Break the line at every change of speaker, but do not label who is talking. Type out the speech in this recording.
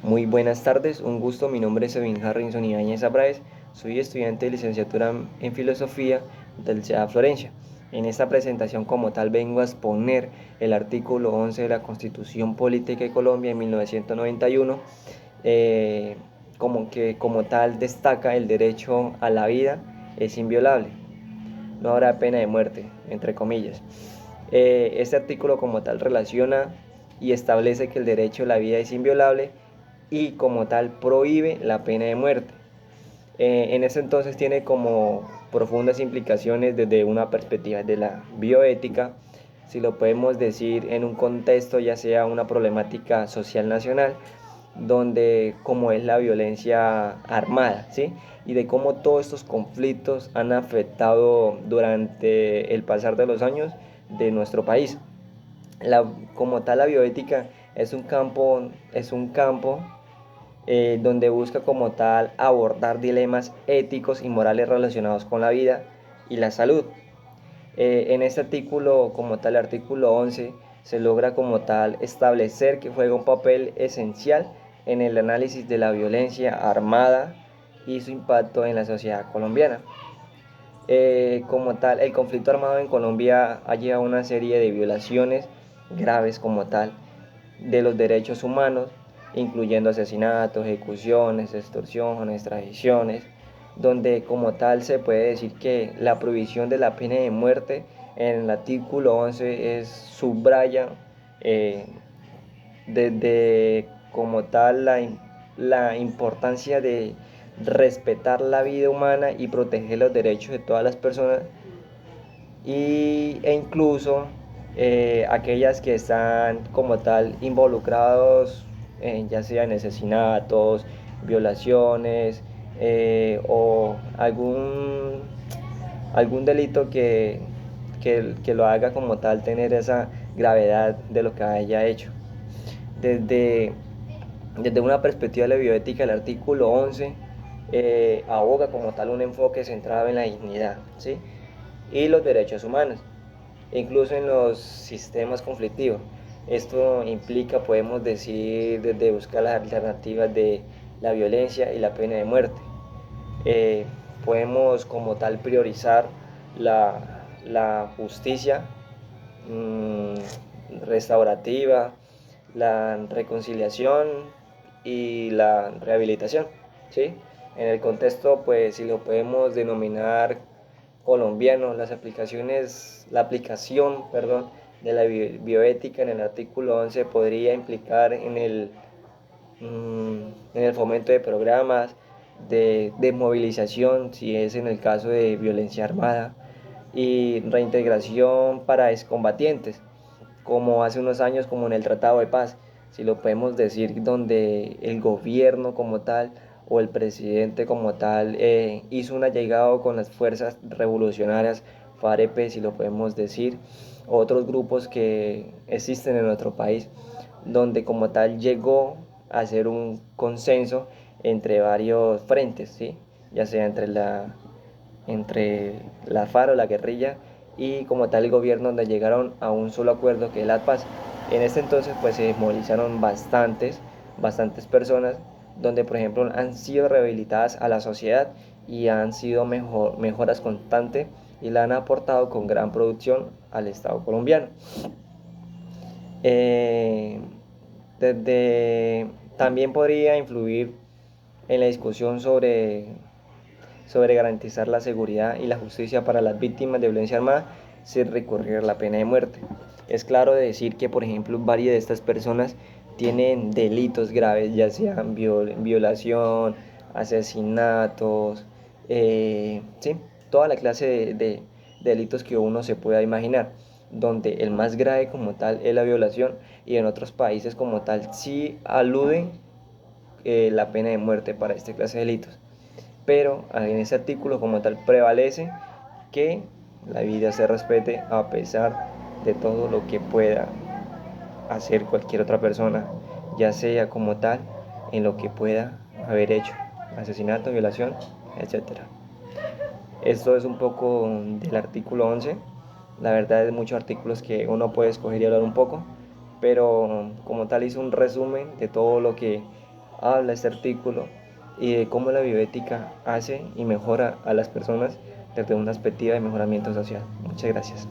Muy buenas tardes, un gusto. Mi nombre es Evin Harrison Ibáñez Abraes. Soy estudiante de licenciatura en Filosofía del CEA Florencia. En esta presentación como tal vengo a exponer el artículo 11 de la Constitución Política de Colombia en 1991, como tal destaca el derecho a la vida es inviolable, no habrá pena de muerte, entre comillas. Este artículo como tal relaciona y establece que el derecho a la vida es inviolable y como tal prohíbe la pena de muerte. En ese entonces tiene como profundas implicaciones desde una perspectiva de la bioética, si lo podemos decir en un contexto ya sea una problemática social nacional, donde como es la violencia armada, ¿sí? Y de cómo todos estos conflictos han afectado durante el pasar de los años de nuestro país. Como tal la bioética es un campo donde busca como tal abordar dilemas éticos y morales relacionados con la vida y la salud. En este artículo, como tal, el artículo 11, se logra como tal establecer que juega un papel esencial en el análisis de la violencia armada y su impacto en la sociedad colombiana. Como tal, el conflicto armado en Colombia ha llevado a una serie de violaciones graves como tal de los derechos humanos, incluyendo asesinatos, ejecuciones, extorsiones, traiciones, donde como tal se puede decir que la prohibición de la pena de muerte en el artículo 11 es subraya eh, desde como tal la importancia de respetar la vida humana y proteger los derechos de todas las personas e incluso aquellas que están como tal involucrados ya sea en asesinatos, violaciones o algún delito que lo haga como tal tener esa gravedad de lo que haya hecho. Desde, desde una perspectiva de la bioética, el artículo 11 aboga como tal un enfoque centrado en la dignidad, ¿sí? Y los derechos humanos, incluso en los sistemas conflictivos. Esto implica, podemos decir, desde buscar las alternativas de la violencia y la pena de muerte. Eh, Podemos como tal priorizar la justicia restaurativa, la reconciliación y la rehabilitación, ¿sí? En el contexto, pues si lo podemos denominar colombiano, la aplicación, perdón, de la bioética en el artículo 11 podría implicar en el fomento de programas de movilización, si es en el caso de violencia armada, y reintegración para excombatientes, como hace unos años, como en el Tratado de Paz, si lo podemos decir, donde el gobierno como tal o el presidente como tal hizo un allegado con las fuerzas revolucionarias FAREP, si lo podemos decir, otros grupos que existen en nuestro país, donde como tal llegó a ser un consenso entre varios frentes, ¿sí? Ya sea entre la FARC o la guerrilla y como tal el gobierno, donde llegaron a un solo acuerdo que es la paz. En este entonces pues se movilizaron bastantes personas, donde por ejemplo han sido rehabilitadas a la sociedad y han sido mejoras constantes y la han aportado con gran producción al Estado colombiano. Eh, desde, También podría influir en la discusión sobre garantizar la seguridad y la justicia para las víctimas de violencia armada sin recurrir a la pena de muerte. Es claro decir que, por ejemplo, varias de estas personas tienen delitos graves, ya sean violación, asesinatos, sí, toda la clase de delitos que uno se pueda imaginar, donde el más grave como tal es la violación y en otros países como tal sí alude la pena de muerte para esta clase de delitos, pero en ese artículo como tal prevalece que la vida se respete a pesar de todo lo que pueda hacer cualquier otra persona, ya sea como tal en lo que pueda haber hecho, asesinato, violación, etcétera. Esto es un poco del artículo 11. La verdad es muchos artículos que uno puede escoger y hablar un poco, pero como tal hice un resumen de todo lo que habla este artículo y de cómo la bioética hace y mejora a las personas desde una perspectiva de mejoramiento social. Muchas gracias.